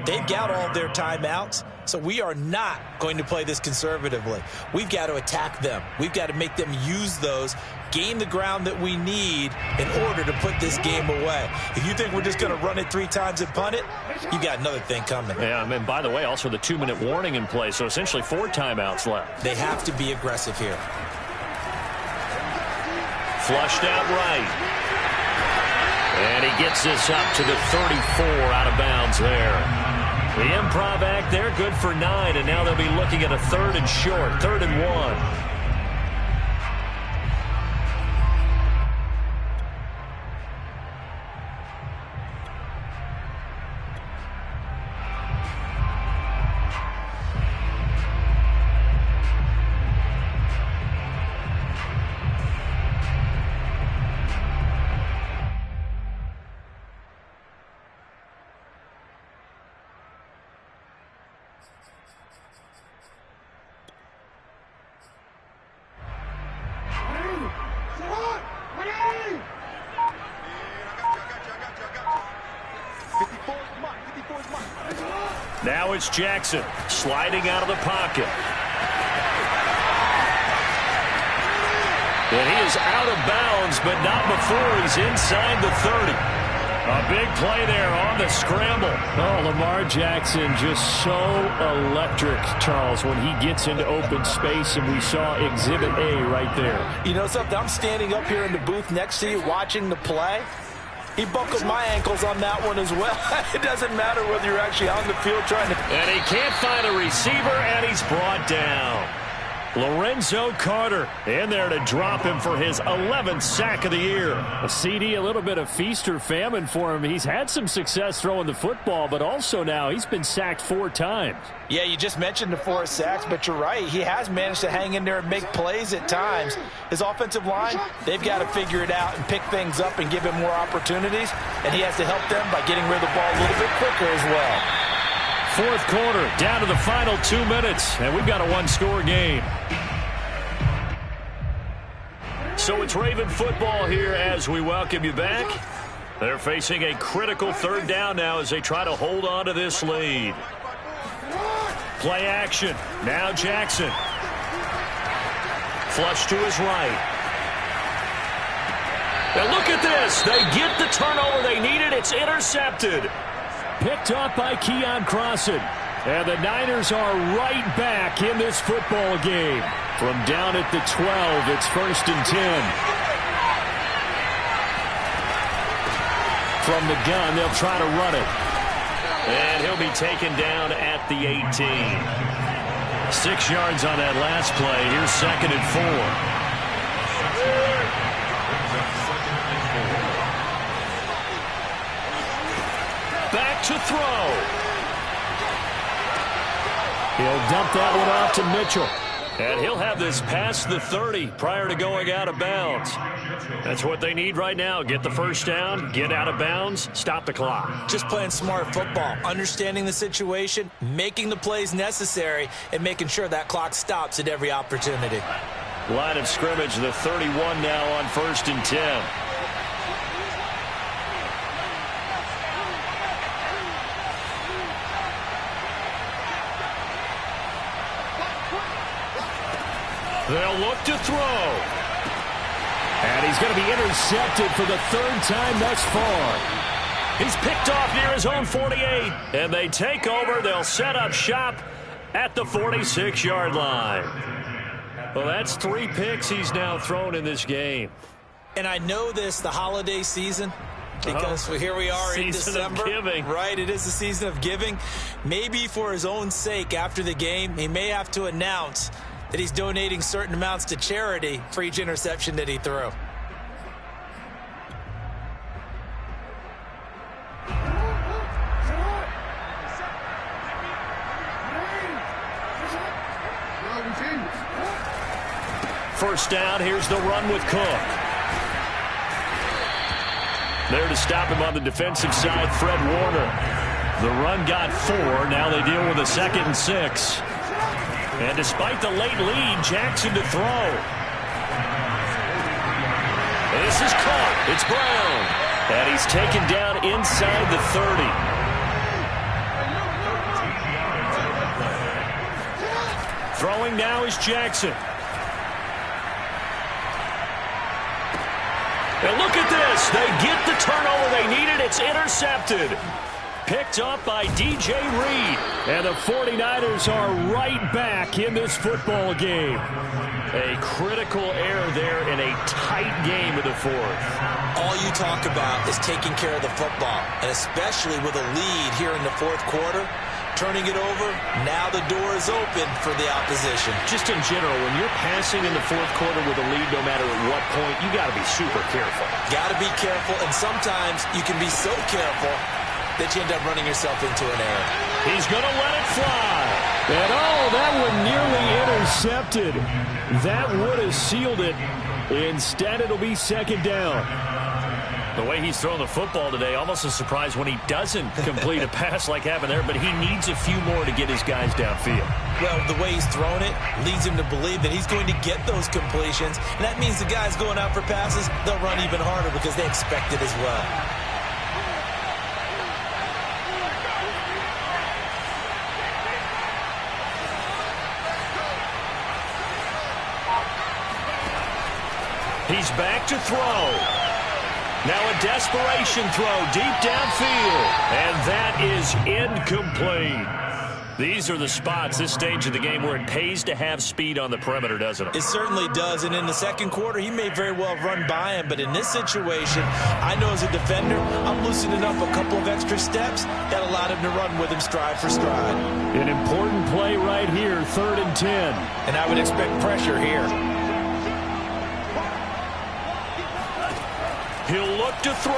They've got all their timeouts, so we are not going to play this conservatively. We've got to attack them. We've got to make them use those, gain the ground that we need in order to put this game away. If you think we're just going to run it 3 times and punt it, you got another thing coming. Yeah, and by the way, also the 2-minute warning in play, so essentially 4 timeouts left. They have to be aggressive here. Flushed out right. And he gets this up to the 34 out of bounds there. The improv act there, good for 9, and now they'll be looking at a 3rd and short, 3rd and 1. Now it's Jackson sliding out of the pocket. And he is out of bounds, but not before he's inside the 30. A big play there on the scramble. Oh, Lamar Jackson just so electric, Charles, when he gets into open space, and we saw Exhibit A right there. You know something? I'm standing up here in the booth next to you watching the play. He buckled my ankles on that one as well. It doesn't matter whether you're actually on the field trying to... And he can't find a receiver, and he's brought down. Lorenzo Carter in there to drop him for his 11th sack of the year. A CD, a little bit of feast or famine for him. He's had some success throwing the football, but also now he's been sacked 4 times. Yeah, you just mentioned the 4 sacks, but you're right. He has managed to hang in there and make plays at times. His offensive line, they've got to figure it out and pick things up and give him more opportunities, and he has to help them by getting rid of the ball a little bit quicker as well. Fourth quarter, down to the final 2 minutes, and we've got a 1-score game. So it's Raven football here as we welcome you back. They're facing a critical 3rd down now as they try to hold on to this lead. Play action. Now Jackson. Flush to his right. Now look at this. They get the turnover they needed. It's intercepted. Picked off by Keon Crossan. And the Niners are right back in this football game. From down at the 12, it's 1st and 10. From the gun, they'll try to run it. And he'll be taken down at the 18. 6 yards on that last play. Here's 2nd and 4. Back to throw. He'll dump that one off to Mitchell. And he'll have this past the 30 prior to going out of bounds. That's what they need right now. Get the first down, get out of bounds, stop the clock. Just playing smart football, understanding the situation, making the plays necessary, and making sure that clock stops at every opportunity. Line of scrimmage, the 31 now on 1st and 10. They'll look to throw. And he's going to be intercepted for the 3rd time thus far. He's picked off near his own 48. And they take over. They'll set up shop at the 46-yard line. Well, that's 3 picks he's now thrown in this game. And I know this, the holiday season, because here we are in December. Season of giving. Right, it is the season of giving. Maybe for his own sake after the game, he may have to announce that he's donating certain amounts to charity for each interception that he threw. First down, here's the run with Cook. There to stop him on the defensive side, Fred Warner. The run got 4. Now they deal with a 2nd and 6. And despite the late lead, Jackson to throw. This is caught. It's Brown. And he's taken down inside the 30. Throwing now is Jackson. And look at this. They get the turnover they needed. It's intercepted. Picked up by DJ Reed. And the 49ers are right back in this football game. A critical error there in a tight game of the 4th. All you talk about is taking care of the football, and especially with a lead here in the 4th quarter, turning it over, now the door is open for the opposition. Just in general, when you're passing in the 4th quarter with a lead, no matter at what point, you got to be super careful. Got to be careful, and sometimes you can be so careful that you end up running yourself into an error. He's going to let it fly. And that one nearly intercepted. That would have sealed it. Instead, it'll be 2nd down. The way he's thrown the football today, almost a surprise when he doesn't complete a pass like happened there, but he needs a few more to get his guys downfield. Well, the way he's thrown it leads him to believe that he's going to get those completions, and that means the guys going out for passes, they'll run even harder because they expect it as well. He's back to throw. Now a desperation throw deep downfield. And that is incomplete. These are the spots, this stage of the game, where it pays to have speed on the perimeter, doesn't it? It certainly does. And in the 2nd quarter, he may very well have run by him. But in this situation, I know as a defender, I'm loosening up a couple of extra steps that allowed him to run with him stride for stride. An important play right here, 3rd and 10. And I would expect pressure here. He'll look to throw.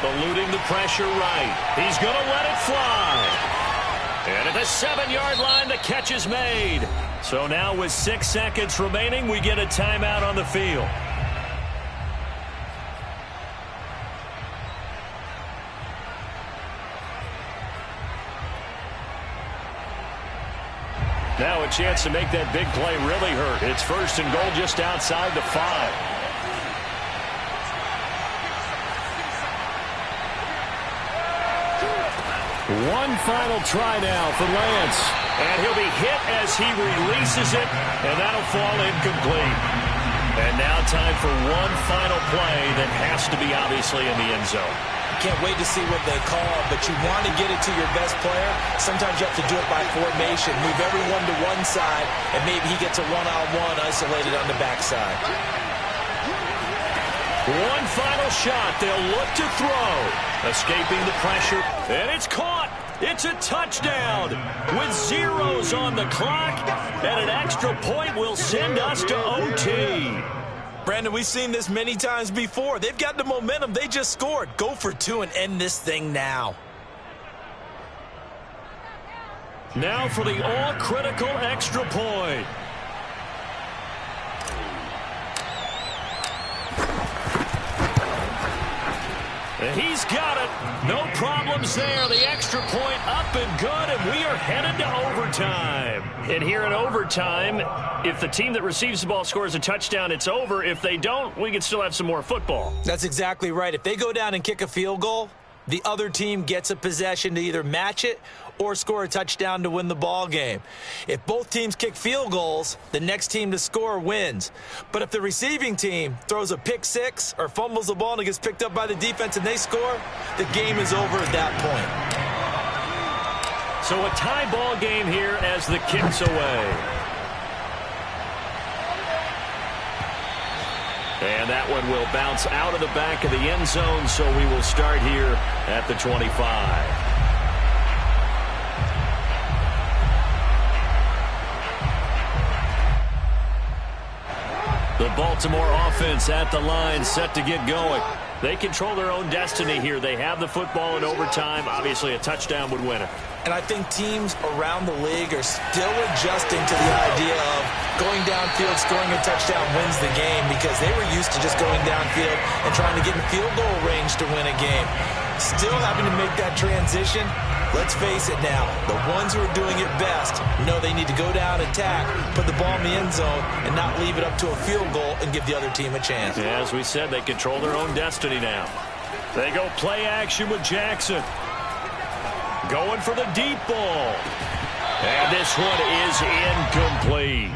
Eluding the pressure right. He's going to let it fly. And at the 7-yard line, the catch is made. So now with 6 seconds remaining, we get a timeout on the field. Now a chance to make that big play really hurt. It's 1st and goal just outside the 5. One final try now for Lance. And he'll be hit as he releases it, and that'll fall incomplete. And now time for one final play that has to be obviously in the end zone. Can't wait to see what they call, but you want to get it to your best player. Sometimes you have to do it by formation. Move everyone to one side, and maybe he gets a one-on-one isolated on the backside. One final shot. They'll look to throw. Escaping the pressure, and it's caught. It's a touchdown with zeros on the clock, and an extra point will send us to OT. Brandon, we've seen this many times before. They've got the momentum. They just scored. Go for 2 and end this thing now. Now for the all-critical extra point. He's got it. No problems there. The extra point up and good, and we are headed to overtime. And here in overtime, if the team that receives the ball scores a touchdown, it's over. If they don't, we can still have some more football. That's exactly right. If they go down and kick a field goal, the other team gets a possession to either match it or score a touchdown to win the ball game. If both teams kick field goals, the next team to score wins. But if the receiving team throws a pick six or fumbles the ball and it gets picked up by the defense and they score, the game is over at that point. So a tie ball game here as the kick's away. And that one will bounce out of the back of the end zone, so we will start here at the 25. The Baltimore offense at the line, set to get going. They control their own destiny here. They have the football in overtime. Obviously, a touchdown would win it. And I think teams around the league are still adjusting to the idea of going downfield, scoring a touchdown wins the game, because they were used to just going downfield and trying to get in field goal range to win a game. Still having to make that transition. Let's face it now, the ones who are doing it best know they need to go down, attack, put the ball in the end zone, and not leave it up to a field goal and give the other team a chance. Yeah, as we said, they control their own destiny now. They go play action with Jackson. Going for the deep ball. And this one is incomplete.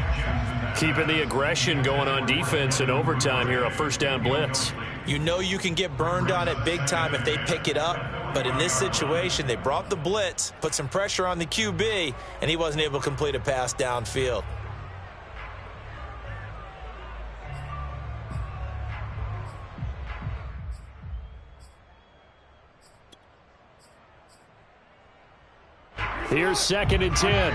Keeping the aggression going on defense in overtime here, a first down blitz. You know you can get burned on it big time if they pick it up, but in this situation, they brought the blitz, put some pressure on the QB, and he wasn't able to complete a pass downfield. Here's 2nd and 10.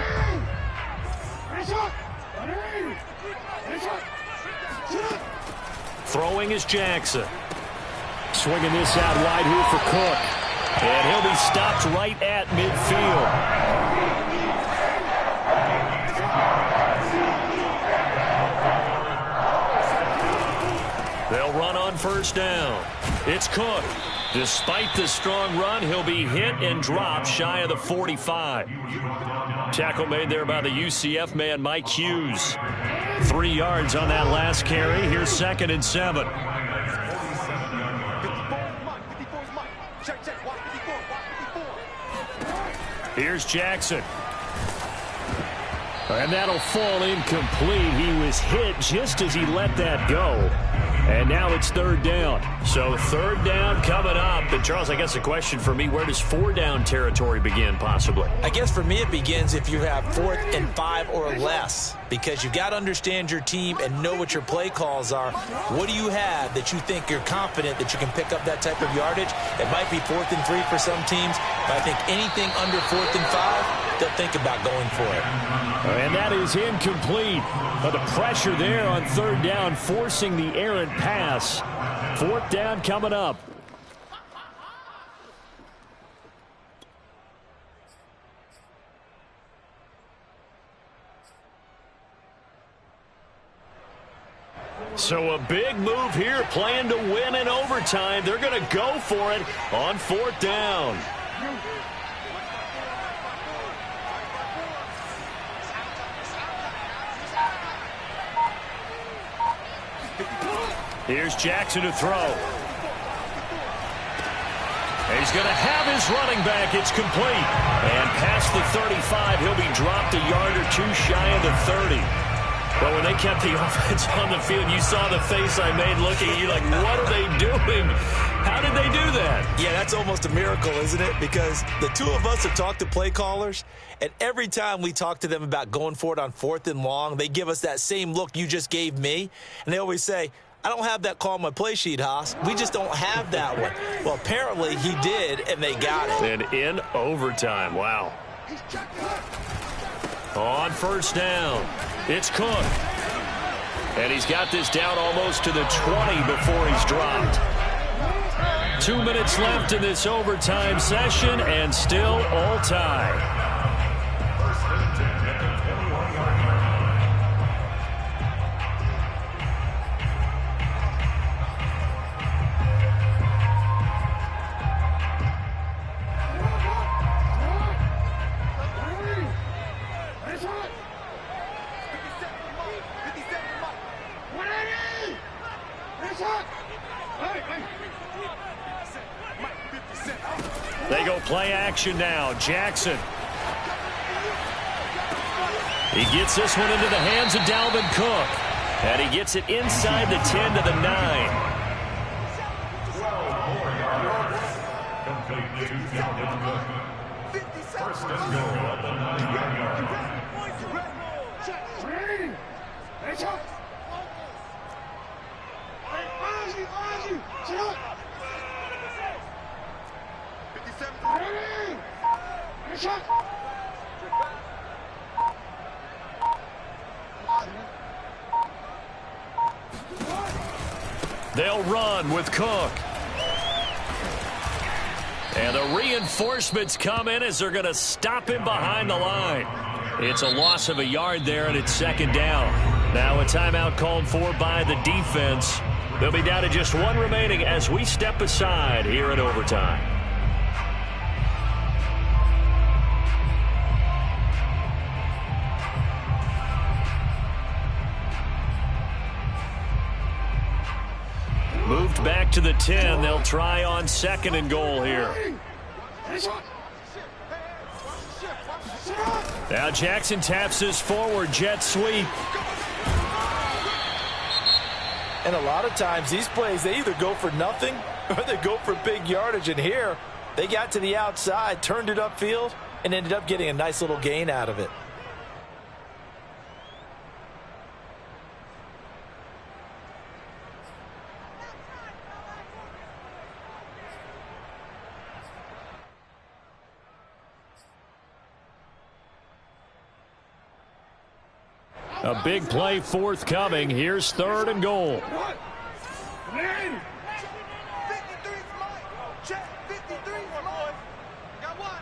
Throwing is Jackson. Swinging this out wide here for Cook. And he'll be stopped right at midfield. They'll run on first down. It's Cook. Despite the strong run, he'll be hit and dropped shy of the 45. Tackle made there by the UCF man, Mike Hughes. 3 yards on that last carry. Here's 2nd and 7. Here's Jackson. And that'll fall incomplete. He was hit just as he let that go. And now it's 3rd down. So 3rd down coming up. And Charles, I guess the question for me, where does 4 down territory begin possibly? I guess for me it begins if you have 4th and 5 or less, because you've got to understand your team and know what your play calls are. What do you have that you think you're confident that you can pick up that type of yardage? It might be 4th and 3 for some teams, but I think anything under 4th and 5, they'll think about going for it. And that is incomplete. But the pressure there on 3rd down, forcing the errant pass. 4th down coming up. So a big move here, playing to win in overtime. They're going to go for it on 4th down. Here's Jackson to throw. And he's going to have his running back. It's complete. And past the 35, he'll be dropped a yard or 2 shy of the 30. But when they kept the offense on the field, you saw the face I made looking at you like, what are they doing? How did they do that? Yeah, that's almost a miracle, isn't it? Because the two of us have talked to play callers, and every time we talk to them about going for it on 4th and long, they give us that same look you just gave me. And they always say, I don't have that call on my play sheet, Haas. We just don't have that one. Well, apparently he did, and they got it. And in overtime, wow. On 1st down, it's Cook. And he's got this down almost to the 20 before he's dropped. 2 minutes left in this overtime session, and still all tied. go play action now. Jackson. He gets this one into the hands of Dalvin Cook. And he gets it inside the 10 to the 9. First and goal at the 9-yard line. They'll run with Cook. And the reinforcements come in as they're going to stop him behind the line. It's a loss of a yard there, and it's second down. Now a timeout called for by the defense. They'll be down to just one remaining as we step aside here in overtime. Moved back to the 10. They'll try on second and goal here. Now Jackson taps this forward jet sweep. And a lot of times these plays, they either go for nothing or they go for big yardage. And here, they got to the outside, turned it upfield, and ended up getting a nice little gain out of it. A big play forthcoming. Here's third and goal. 53's Mike. Check. 53's Mike. Got one.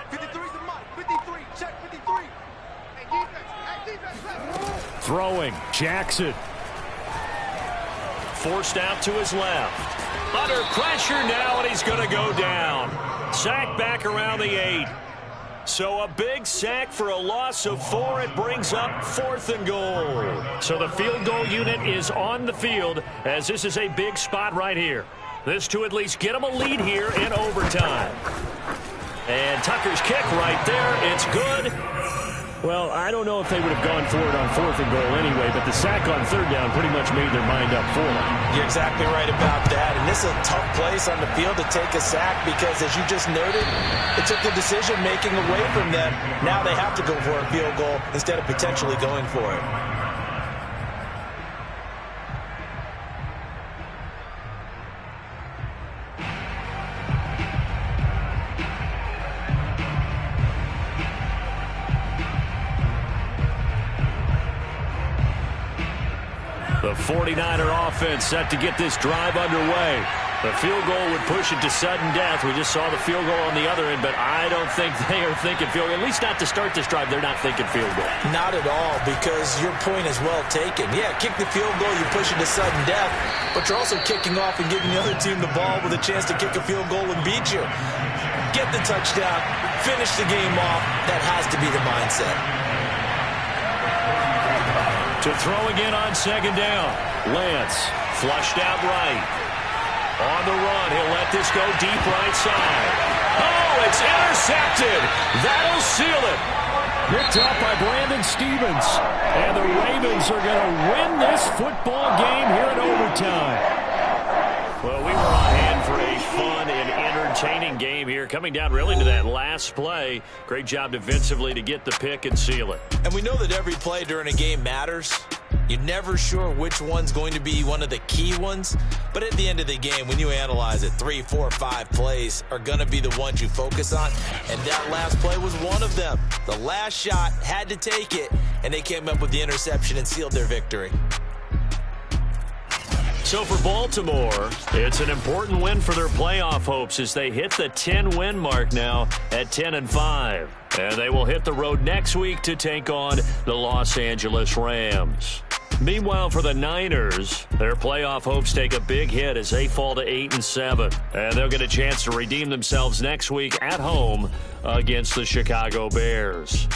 53's the Mike. 53. Check 53. Hey, defense. Throwing. Jackson. Forced out to his left. Under pressure now, and he's going to go down. Sacked back around the 8. So a big sack for a loss of 4. It brings up fourth and goal. So the field goal unit is on the field as this is a big spot right here. This to at least get them a lead here in overtime. And Tucker's kick right there. It's good. Well, I don't know if they would have gone for it on fourth and goal anyway, but the sack on third down pretty much made their mind up for them. You're exactly right about that. And this is a tough place on the field to take a sack because, as you just noted, it took the decision-making away from them. Now they have to go for a field goal instead of potentially going for it. The 49er offense set to get this drive underway. The field goal would push it to sudden death. We just saw the field goal on the other end, but I don't think they are thinking field goal. At least not to start this drive. They're not thinking field goal. Not at all, because your point is well taken. Yeah, kick the field goal, you push it to sudden death, but you're also kicking off and giving the other team the ball with a chance to kick a field goal and beat you. Get the touchdown, finish the game off. That has to be the mindset. To throw again on second down. Lance flushed out right. On the run, he'll let this go deep right side. Oh, it's intercepted. That'll seal it. Picked up by Brandon Stephens. And the Ravens are going to win this football game here in overtime. Well, we were on hand for a fun and entertaining game here. Coming down really to that last play. Great job defensively to get the pick and seal it. And we know that every play during a game matters. You're never sure which one's going to be one of the key ones. But at the end of the game, when you analyze it, 3, 4, 5 plays are going to be the ones you focus on. And that last play was one of them. The last shot had to take it, and they came up with the interception and sealed their victory. So for Baltimore, it's an important win for their playoff hopes as they hit the 10-win mark now at 10-5. And they will hit the road next week to take on the Los Angeles Rams. Meanwhile, for the Niners, their playoff hopes take a big hit as they fall to 8-7. And they'll get a chance to redeem themselves next week at home against the Chicago Bears.